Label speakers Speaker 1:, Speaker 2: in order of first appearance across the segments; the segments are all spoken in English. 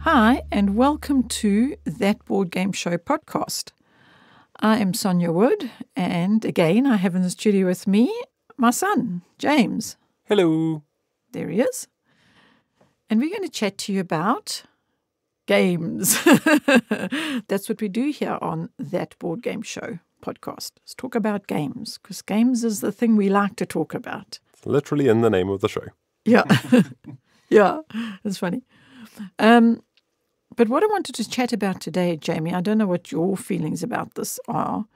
Speaker 1: Hi, and welcome to That Board Game Show podcast. I am Sonja Wood, and again, I have in the studio with me my son, James.
Speaker 2: Hello.
Speaker 1: There he is. And we're going to chat to you about games. That's what we do here on That Board Game Show podcast. Let's talk about games, because games is the thing we like to talk about.
Speaker 2: It's literally in the name of the show.
Speaker 1: Yeah. Yeah, it's funny. But what I wanted to chat about today, Jamie, I don't know what your feelings about this are,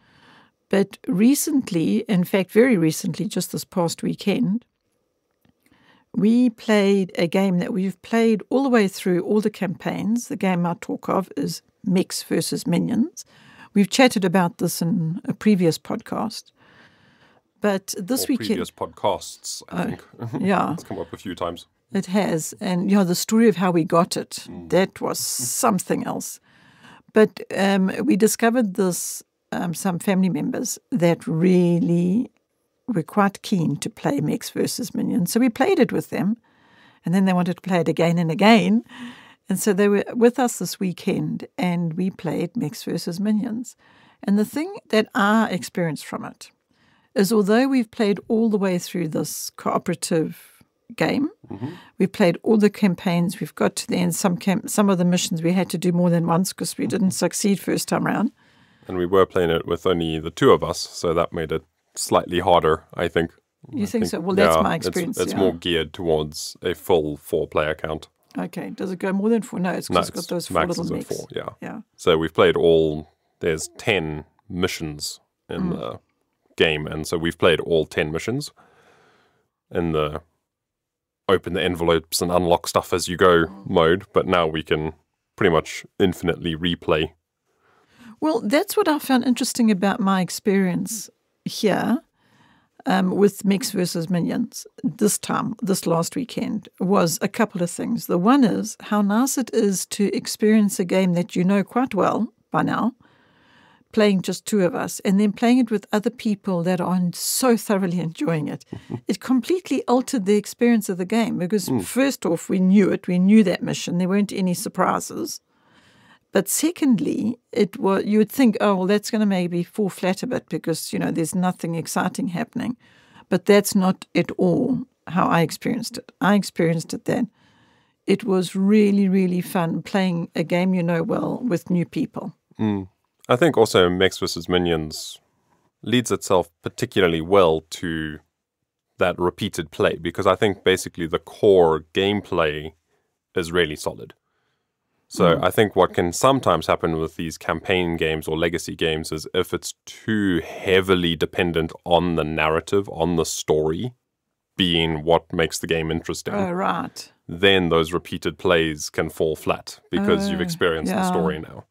Speaker 1: but recently, in fact, very recently, just this past weekend, we played a game that we've played all the way through all the campaigns. The game I talk of is Mechs versus Minions. We've chatted about this in a previous podcast. But this weekend...
Speaker 2: previous podcasts, I think.
Speaker 1: Yeah.
Speaker 2: It's come up a few times.
Speaker 1: It has. And, the story of how we got it, that was something else. But we discovered this, some family members that really were quite keen to play Mechs versus Minions. So we played it with them, and then they wanted to play it again and again. And so they were with us this weekend, and we played Mechs versus Minions. And the thing that I experienced from it is, although we've played all the way through this cooperative game, we've played all the campaigns, we've got to the end. Some of the missions we had to do more than once because we didn't succeed first time around.
Speaker 2: And we were playing it with only the two of us, so that made it slightly harder, I think.
Speaker 1: You think so? Well, that's my experience.
Speaker 2: It's more geared towards a full 4-player count.
Speaker 1: Okay. Does it go more than 4? No, it's because it's got those 4 little mechs.
Speaker 2: 4, yeah.
Speaker 1: Yeah.
Speaker 2: So we've played there's 10 missions in the game, and so we've played all 10 missions in the open the envelopes and unlock stuff as you go mode, but now we can pretty much infinitely replay.
Speaker 1: Well, that's what I found interesting about my experience here with Mechs versus Minions this last weekend, was a couple of things. The one is how nice it is to experience a game that you know quite well by now, playing just 2 of us, and then playing it with other people that are so thoroughly enjoying it. It completely altered the experience of the game because first off, we knew that mission. There weren't any surprises. But secondly, you would think, oh, well, that's going to maybe fall flat a bit because, there's nothing exciting happening. But that's not at all how I experienced it. I experienced it then. It was really, really fun playing a game you know well with new people.
Speaker 2: I think also Mechs vs. Minions leads itself particularly well to that repeated play, because I think basically the core gameplay is really solid. So I think what can sometimes happen with these campaign games or legacy games is if it's too heavily dependent on the narrative, on the story being what makes the game interesting.
Speaker 1: Oh, right.
Speaker 2: Then those repeated plays can fall flat because you've experienced the story now.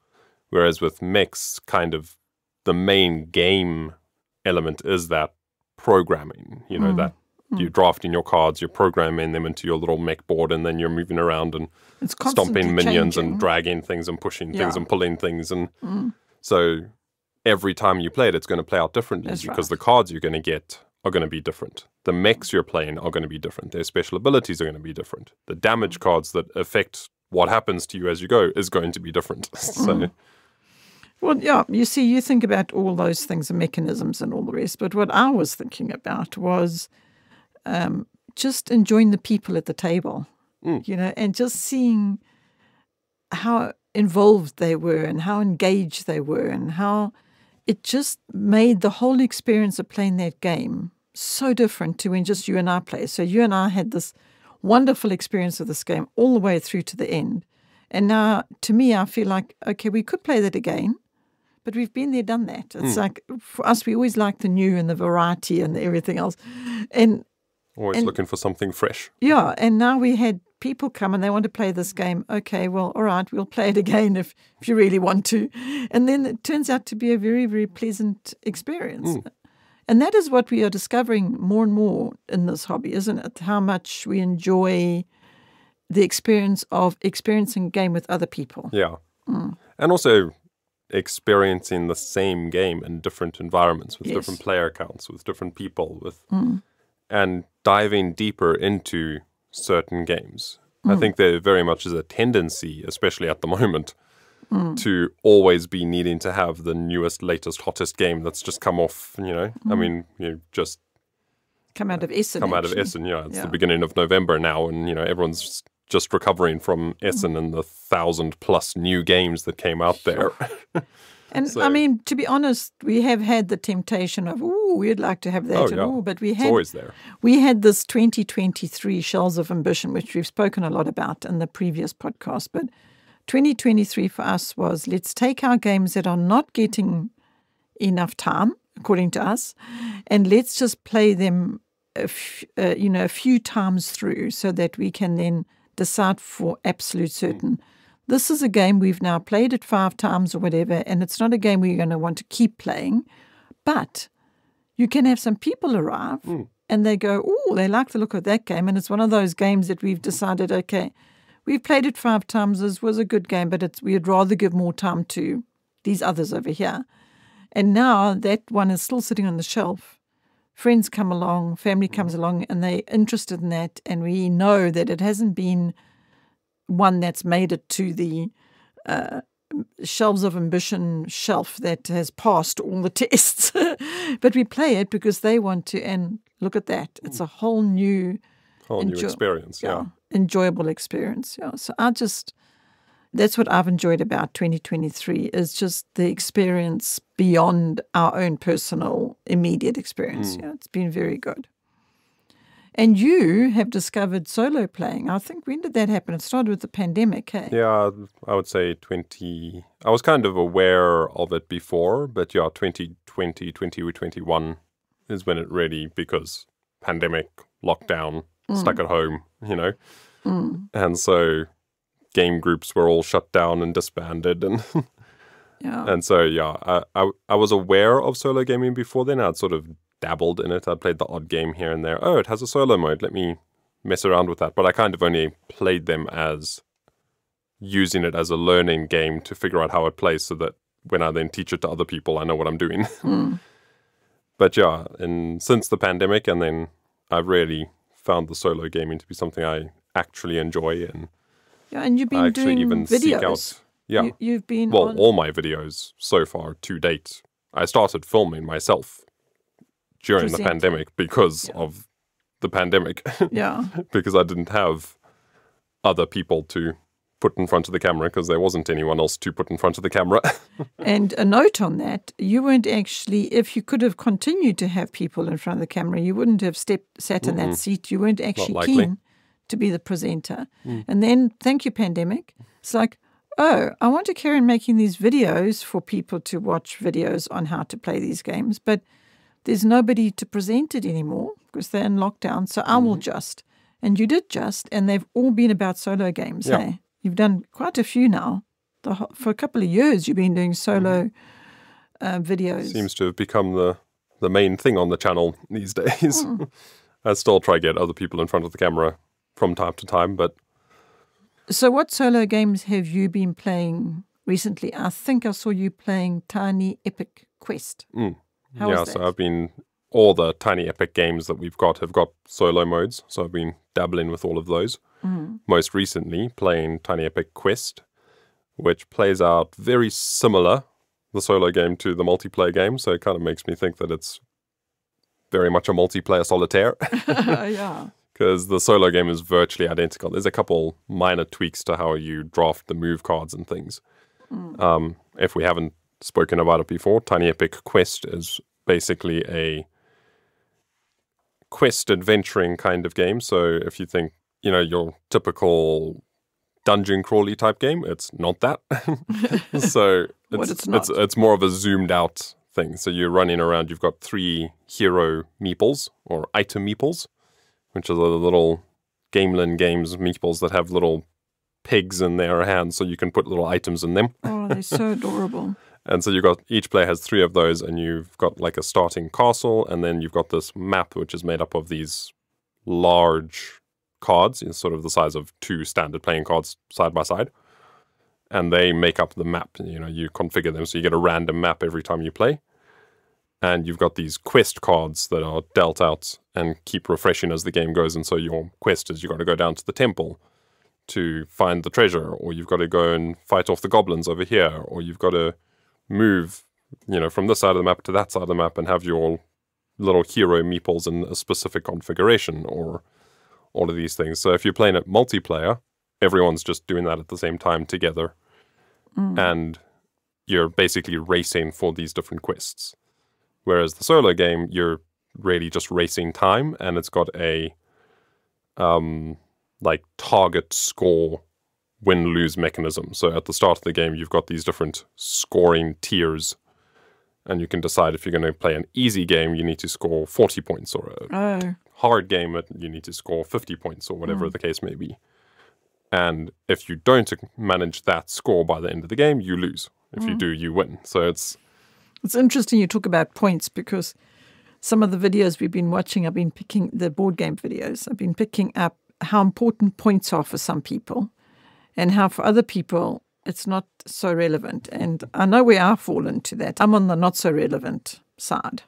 Speaker 2: Whereas with Mechs, kind of the main game element is that programming, that you're drafting your cards, you're programming them into your little mech board, and then you're moving around and stomping minions
Speaker 1: changing.
Speaker 2: And dragging things and pushing things and pulling things. And so every time you play it, it's going to play out differently because the cards you're going to get are going to be different. The mechs you're playing are going to be different. Their special abilities are going to be different. The damage cards that affect what happens to you as you go is going to be different. So...
Speaker 1: Well, yeah, you see, you think about all those things and mechanisms and all the rest, but what I was thinking about was just enjoying the people at the table, and just seeing how involved they were and how engaged they were and how it just made the whole experience of playing that game so different to when just you and I play. So you and I had this wonderful experience of this game all the way through to the end. And now, to me, I feel like, okay, we could play that again. But we've been there, done that. It's like, for us, we always like the new and the variety and everything else. And
Speaker 2: always looking for something fresh.
Speaker 1: Yeah, and now we had people come and they want to play this game. Okay, well, all right, we'll play it again if you really want to. And then it turns out to be a very, very pleasant experience. And that is what we are discovering more and more in this hobby, isn't it? How much we enjoy the experience of experiencing a game with other people.
Speaker 2: Yeah. And also experiencing the same game in different environments with different player counts, with different people, and diving deeper into certain games. I think there very much is a tendency, especially at the moment, to always be needing to have the newest, latest, hottest game that's just come off, I mean, just
Speaker 1: Come out of Essen.
Speaker 2: come out of Essen. It's the beginning of November now, and everyone's just recovering from Essen and the 1,000+ new games that came out there.
Speaker 1: And I mean, to be honest, we have had the temptation of, we'd like to have that, but
Speaker 2: it's always there.
Speaker 1: We had this 2023 Shells of Ambition, which we've spoken a lot about in the previous podcast. But 2023 for us was, let's take our games that are not getting enough time, according to us, and let's just play them a few times through so that we can then decide for absolute certain. This is a game we've now played it 5 times or whatever, and it's not a game we're going to want to keep playing. But you can have some people arrive and they go, they like the look of that game. And it's one of those games that we've decided, okay, we've played it 5 times. This was a good game, but we'd rather give more time to these others over here. And now that one is still sitting on the shelf. Friends come along, family comes along, and they're interested in that. And we know that it hasn't been one that's made it to the Shelves of Ambition shelf that has passed all the tests. But we play it because they want to, and look at that. It's a whole new
Speaker 2: experience,
Speaker 1: enjoyable experience. Yeah. So that's what I've enjoyed about 2023 is just the experience beyond our own personal immediate experience. Yeah, it's been very good. And you have discovered solo playing. I think, when did that happen? It started with the pandemic, hey?
Speaker 2: Yeah, I would say I was kind of aware of it before, but 2020, 2021 is when it really, because pandemic, lockdown, stuck at home, And so game groups were all shut down and disbanded. And and so, I was aware of solo gaming before then. I'd sort of dabbled in it. I played the odd game here and there. Oh, it has a solo mode. Let me mess around with that. But I kind of only played them as using it as a learning game to figure out how it plays so that when I then teach it to other people, I know what I'm doing. But and since the pandemic, and then I've really found the solo gaming to be something I actually enjoy.
Speaker 1: And you've been doing
Speaker 2: even
Speaker 1: videos.
Speaker 2: Seek out,
Speaker 1: you've been
Speaker 2: all my videos so far to date. I started filming myself during the pandemic because of the pandemic. Because I didn't have other people to put in front of the camera because there wasn't anyone else to put in front of the camera.
Speaker 1: And a note on that, you weren't actually, if you could have continued to have people in front of the camera, you wouldn't have sat in that seat. You weren't actually keen to be the presenter. And then, thank you, pandemic. It's like, I want to carry on making these videos for people to watch videos on how to play these games, but there's nobody to present it anymore because they're in lockdown, so I will just. And you did just, and they've all been about solo games, hey? You've done quite a few now. For a couple of years, you've been doing solo videos.
Speaker 2: Seems to have become the main thing on the channel these days. I still try to get other people in front of the camera from time to time, but...
Speaker 1: So what solo games have you been playing recently? I think I saw you playing Tiny Epic Quest. How was that?
Speaker 2: So I've been... All the Tiny Epic games that we've got have got solo modes, so I've been dabbling with all of those. Most recently, playing Tiny Epic Quest, which plays out very similar, the solo game, to the multiplayer game, so it kind of makes me think that it's very much a multiplayer solitaire. Because the solo game is virtually identical. There's a couple minor tweaks to how you draft the move cards and things. If we haven't spoken about it before, Tiny Epic Quest is basically a quest adventuring kind of game. So if you think, your typical dungeon crawly type game, it's not that. So it's more of a zoomed out thing. So you're running around, you've got 3 hero meeples or item meeples, which are the little Gamelin Games meeples that have little pigs in their hands so you can put little items in them.
Speaker 1: Oh, they're so adorable.
Speaker 2: And so each player has 3 of those, and you've got like a starting castle, and then you've got this map which is made up of these large cards, sort of the size of 2 standard playing cards side by side. And they make up the map. You configure them so you get a random map every time you play. And you've got these quest cards that are dealt out and keep refreshing as the game goes. And so your quest is you've got to go down to the temple to find the treasure, or you've got to go and fight off the goblins over here, or you've got to move, from this side of the map to that side of the map and have your little hero meeples in a specific configuration, or all of these things. So if you're playing it multiplayer, everyone's just doing that at the same time together. And you're basically racing for these different quests. Whereas the solo game, you're really just racing time, and it's got a target score win-lose mechanism. So at the start of the game, you've got these different scoring tiers, and you can decide if you're going to play an easy game, you need to score 40 points, or a hard game, you need to score 50 points, or whatever the case may be. And if you don't manage that score by the end of the game, you lose. If you do, you win. So it's
Speaker 1: interesting you talk about points, because some of the videos we've been watching, I've been picking the board game videos. I've been picking up how important points are for some people, and how for other people it's not so relevant. And I know where I fall into that. I'm on the not so relevant side,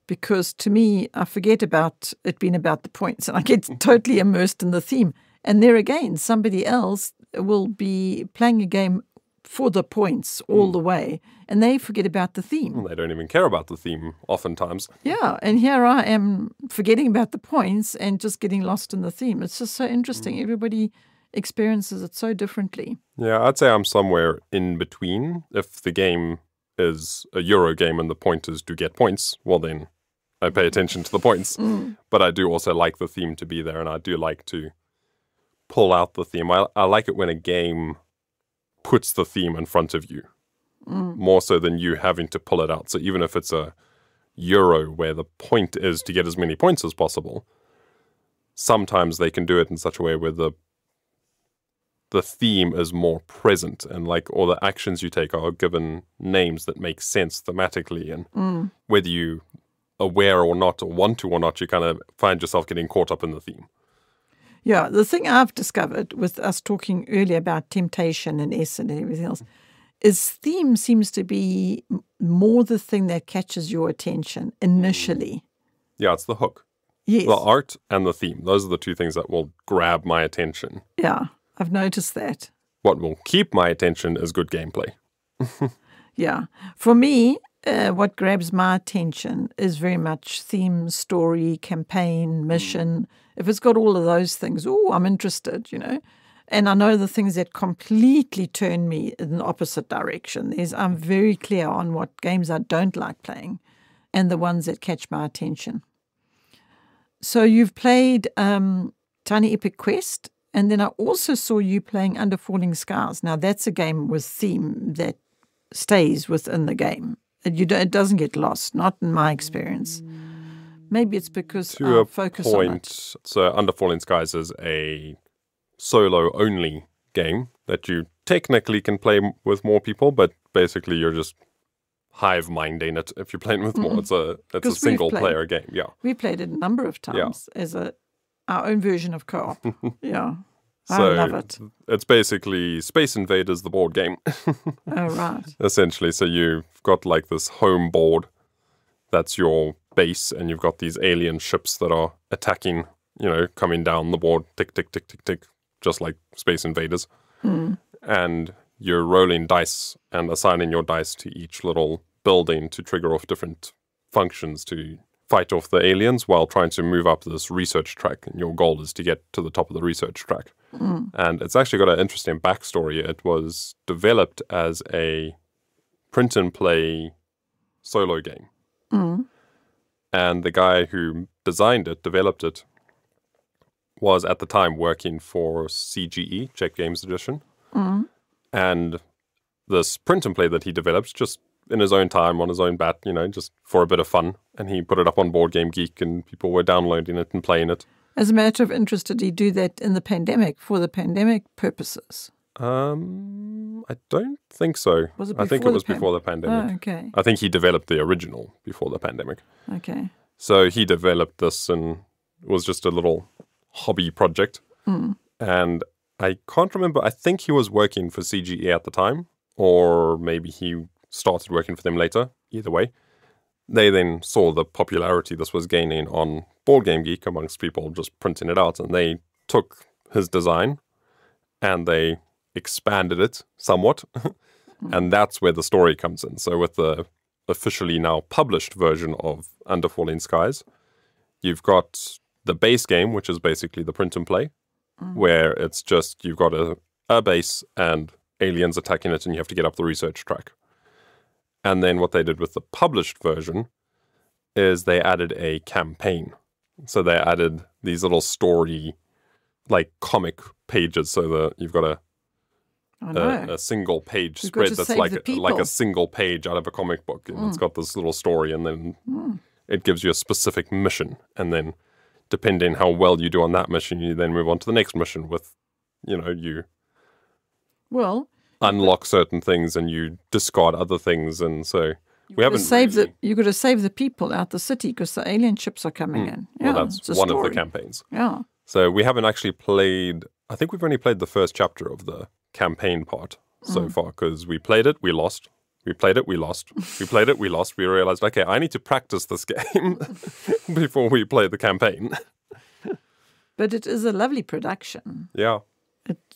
Speaker 1: because to me, I forget about it being about the points, and I get totally immersed in the theme. And there again, somebody else will be playing a game for the points all the way, and they forget about the theme.
Speaker 2: They don't even care about the theme oftentimes.
Speaker 1: Yeah, and here I am forgetting about the points and just getting lost in the theme. It's just so interesting. Everybody experiences it so differently.
Speaker 2: Yeah, I'd say I'm somewhere in between. If the game is a Euro game and the point is to get points, well then I pay attention to the points. But I do also like the theme to be there, and I do like to pull out the theme. I like it when a game puts the theme in front of you, more so than you having to pull it out. So even if it's a Euro where the point is to get as many points as possible, sometimes they can do it in such a way where the theme is more present, and all the actions you take are given names that make sense thematically, and whether you aware or not, or want to or not, you kind of find yourself getting caught up in the theme.
Speaker 1: Yeah, the thing I've discovered with us talking earlier about temptation and S and everything else is theme seems to be more the thing that catches your attention initially.
Speaker 2: Yeah, it's the hook.
Speaker 1: Yes.
Speaker 2: The art and the theme. Those are the two things that will grab my attention.
Speaker 1: Yeah, I've noticed that.
Speaker 2: What will keep my attention is good gameplay.
Speaker 1: Yeah. For me, what grabs my attention is very much theme, story, campaign, mission. If it's got all of those things, I'm interested, And I know the things that completely turn me in the opposite direction. I'm very clear on what games I don't like playing and the ones that catch my attention. So you've played Tiny Epic Quest, and then I also saw you playing Under Falling Skies. Now, that's a game with theme that stays within the game. It doesn't get lost, not in my experience. Maybe it's because I focus on it.
Speaker 2: So Under Falling Skies is a solo-only game that you technically can play with more people, but basically you're just hive-minding it if you're playing with more. It's a single-player game. Yeah,
Speaker 1: we played it a number of times as our own version of co-op. Yeah, I love it.
Speaker 2: It's basically Space Invaders, the board game.
Speaker 1: Oh, right.
Speaker 2: Essentially, so you've got this home board that's your base, and you've got these alien ships that are attacking, coming down the board, tick, tick, tick, tick, tick, just like Space Invaders. And you're rolling dice and assigning your dice to each little building to trigger off different functions to fight off the aliens while trying to move up this research track. And your goal is to get to the top of the research track. And it's actually got an interesting backstory. It was developed as a print-and-play solo game. And the guy who developed it, was at the time working for CGE, Czech Games Edition. And this print and play that he developed, just in his own time, on his own bat, just for a bit of fun. And he put it up on Board Game Geek, and people were downloading it and playing it.
Speaker 1: As a matter of interest, did he do that in the pandemic, for the pandemic purposes?
Speaker 2: I don't think so.
Speaker 1: Was it
Speaker 2: I think it was before the pandemic.
Speaker 1: Oh, okay.
Speaker 2: I think he developed the original before the pandemic.
Speaker 1: Okay.
Speaker 2: So he developed this, and it was just a little hobby project. And I can't remember. I think he was working for CGE at the time, or maybe he started working for them later. Either way, they then saw the popularity this was gaining on Board Game Geek amongst people just printing it out, and they took his design and they expanded it somewhat. And that's where the story comes in. So with the officially now published version of Under Falling Skies, you've got the base game, which is basically the print and play, where it's just you've got a base and aliens attacking it and you have to get up the research track. And then what they did with the published version is they added a campaign. So they added these little story, like comic pages, so that you've got a single page spread that's like a single page out of a comic book, and it's got this little story, and then it gives you a specific mission, and then depending how well you do on that mission, you then move on to the next mission with, you unlock certain things and you discard other things, and so we haven't
Speaker 1: you've got to save the people out the city because the alien ships are coming in.
Speaker 2: Yeah, well, that's one of the campaigns.
Speaker 1: Yeah.
Speaker 2: So we haven't actually played. I think we've only played the first chapter of the campaign part so far, because we played it, we lost. We played it, we lost. We played it, we lost. We realized, okay, I need to practice this game before we play the campaign.
Speaker 1: But it is a lovely production.
Speaker 2: Yeah.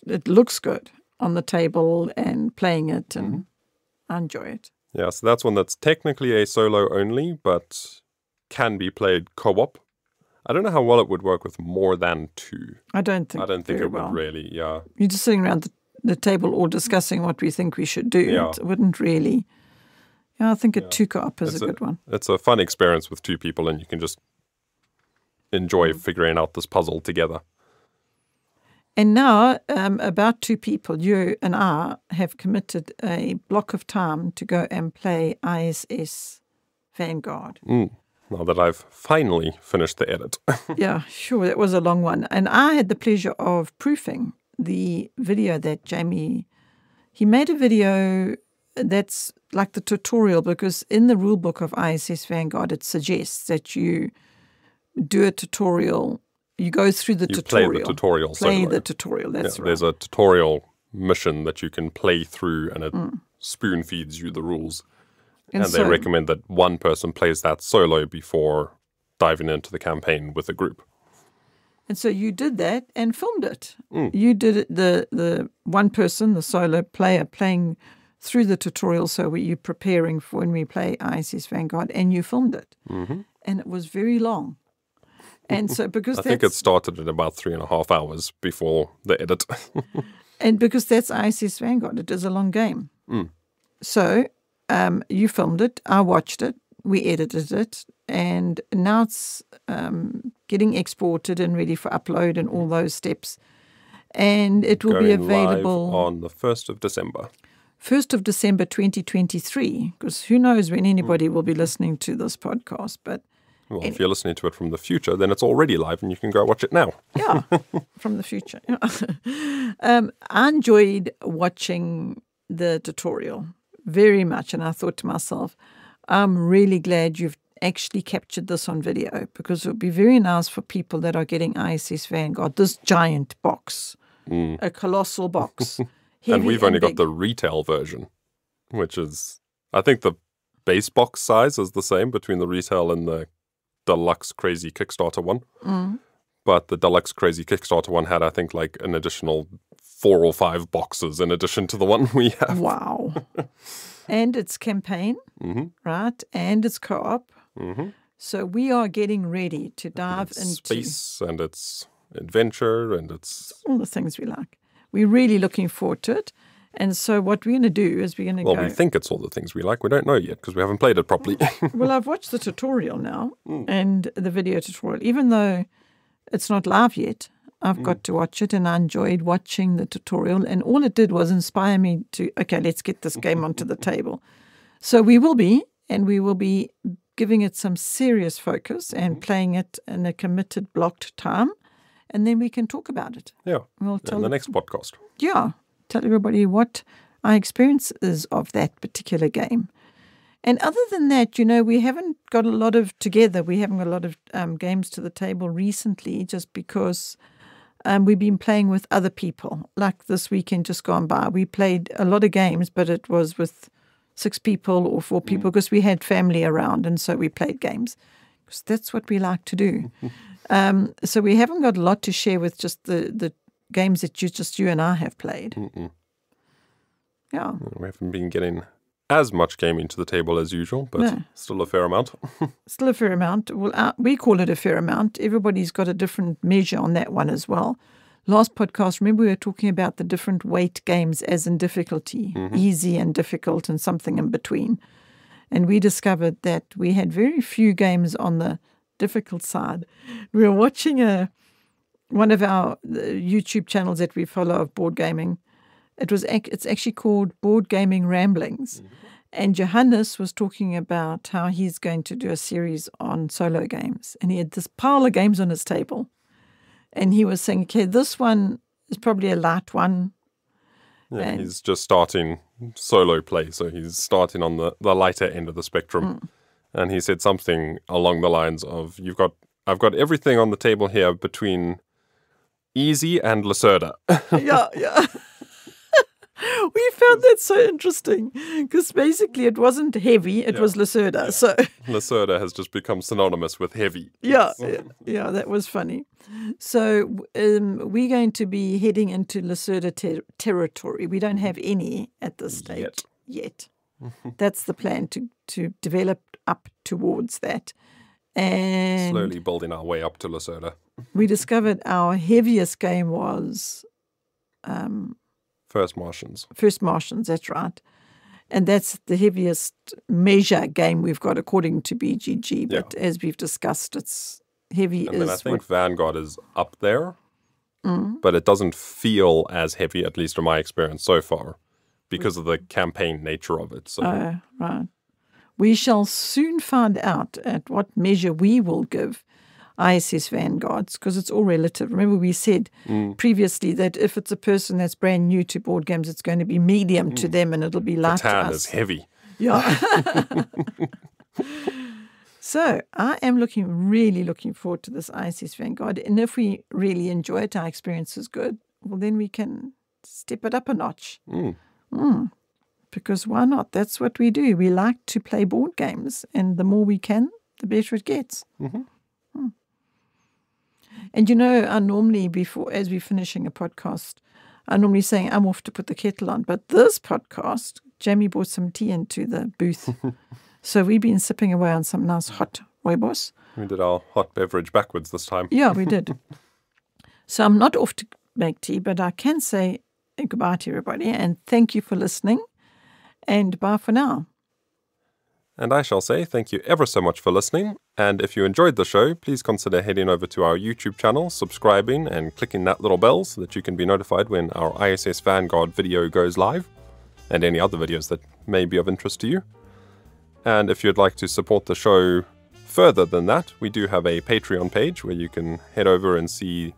Speaker 1: It looks good on the table and playing it, and I enjoy it.
Speaker 2: Yeah, so that's one that's technically a solo only, but can be played co-op. I don't know how well it would work with more than two.
Speaker 1: I don't think
Speaker 2: it would really, yeah.
Speaker 1: You're just sitting around the table all discussing what we think we should do.
Speaker 2: Yeah.
Speaker 1: It wouldn't really. Yeah, I think a two co-op is a good one.
Speaker 2: It's a fun experience with two people, and you can just enjoy figuring out this puzzle together.
Speaker 1: And now, about two people, you and I have committed a block of time to go and play ISS Vanguard.
Speaker 2: Now that I've finally finished the edit.
Speaker 1: Yeah, sure. That was a long one. And I had the pleasure of proofing the video that Jamie, he made a video that's like the tutorial, because in the rule book of ISS Vanguard, it suggests that you do a tutorial. You go through the tutorial.
Speaker 2: Play the tutorial.
Speaker 1: Play the tutorial, that's right.
Speaker 2: There's a tutorial mission that you can play through, and it spoon feeds you the rules. And they recommend that one person plays that solo before diving into the campaign with a group.
Speaker 1: And so you did that and filmed it. You did it, the one person, the solo player, playing through the tutorial. So you're preparing for when we play ISS Vanguard, and you filmed it. And it was very long. And so because
Speaker 2: I think it started at about 3.5 hours before the edit.
Speaker 1: And because that's ISS Vanguard, it is a long game. So you filmed it, I watched it, we edited it, and now it's getting exported and ready for upload and all those steps. And it will be available
Speaker 2: live on the 1st of December.
Speaker 1: 1st of December 2023, because who knows when anybody will be listening to this podcast. But
Speaker 2: well, if you're listening to it from the future, then it's already live and you can go watch it now.
Speaker 1: Yeah, from the future. I enjoyed watching the tutorial very much, and I thought to myself, I'm really glad you've actually captured this on video, because it would be very nice for people that are getting ISS Vanguard, this giant box, a colossal box.
Speaker 2: And we've only got the retail version, which is, I think the base box size is the same between the retail and the Deluxe Crazy Kickstarter one. But the Deluxe Crazy Kickstarter one had, I think, like an additional 4 or 5 boxes in addition to the one we have.
Speaker 1: Wow. And it's campaign, right? And it's co-op. So we are getting ready to dive into
Speaker 2: space, and it's adventure, and it's
Speaker 1: all the things we like. We're really looking forward to it. And so what we're going to do is we're going to go...
Speaker 2: Well, we think it's all the things we like. We don't know yet because we haven't played it properly.
Speaker 1: Well, I've watched the tutorial now and the video tutorial. Even though it's not live yet, I've got to watch it, and I enjoyed watching the tutorial. And all it did was inspire me to, okay, let's get this game onto the table. So we will be giving it some serious focus and playing it in a committed, blocked time. And then we can talk about it.
Speaker 2: Yeah, in the next podcast.
Speaker 1: Yeah. Tell everybody what our experience is of that particular game. And other than that, we haven't got a lot of games to the table recently, just because we've been playing with other people. Like this weekend just gone by, we played a lot of games, but it was with 6 people or 4 people because we had family around, and so we played games because that's what we like to do. So we haven't got a lot to share with just the games that just you and I have played. Yeah.
Speaker 2: We haven't been getting as much gaming to the table as usual, but
Speaker 1: No.
Speaker 2: still a fair amount.
Speaker 1: Still a fair amount. Well, we call it a fair amount. Everybody's got a different measure on that one as well. Last podcast, remember we were talking about the different weight games as in difficulty, easy and difficult and something in between. And we discovered that we had very few games on the difficult side. We were watching one of our YouTube channels that we follow of board gaming. It's actually called Board Gaming Ramblings. And Johannes was talking about how he's going to do a series on solo games. And he had this pile of games on his table. And he was saying, okay, this one is probably a light one.
Speaker 2: Yeah,
Speaker 1: And
Speaker 2: he's just starting solo play, so he's starting on the lighter end of the spectrum. And he said something along the lines of, I've got everything on the table here between easy and Lacerda.
Speaker 1: yeah. We found that so interesting because basically it wasn't heavy, it was Lacerda. So
Speaker 2: Lacerda has just become synonymous with heavy.
Speaker 1: yeah, that was funny. So we're going to be heading into Lacerda territory. We don't have any at this stage yet. That's the plan, to develop up towards that. And
Speaker 2: Slowly building our way up to Lacerda.
Speaker 1: we discovered our heaviest game was
Speaker 2: First Martians.
Speaker 1: First Martians, that's right. And that's the heaviest measure game we've got according to BGG. But as we've discussed, it's heavy.
Speaker 2: And then I think Vanguard is up there, but it doesn't feel as heavy, at least in my experience so far, because of the campaign nature of it. So.
Speaker 1: Right. We shall soon find out at what measure we will give ISS Vanguards, because it's all relative. Remember we said previously that if it's a person that's brand new to board games, it's going to be medium to them and it'll be light to us.
Speaker 2: Catan is heavy.
Speaker 1: Yeah. So I am really looking forward to this ISS Vanguard. And if we really enjoy it, our experience is good, well, then we can step it up a notch. Because why not? That's what we do. We like to play board games, and the more we can, the better it gets. And I normally, as we're finishing a podcast, I normally say I'm off to put the kettle on. But this podcast, Jamie brought some tea into the booth. So we've been sipping away on some nice hot rooibos.
Speaker 2: We did our hot beverage backwards this time.
Speaker 1: Yeah, we did. So I'm not off to make tea, but I can say goodbye to everybody and thank you for listening. And bye for now.
Speaker 2: And I shall say thank you ever so much for listening. And if you enjoyed the show, please consider heading over to our YouTube channel, subscribing and clicking that little bell so that you can be notified when our ISS Vanguard video goes live and any other videos that may be of interest to you. And if you'd like to support the show further than that, we do have a Patreon page where you can head over and see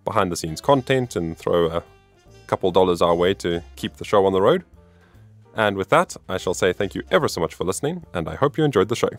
Speaker 2: behind the scenes content and throw a couple dollars our way to keep the show on the road. And with that, I shall say thank you ever so much for listening, and I hope you enjoyed the show.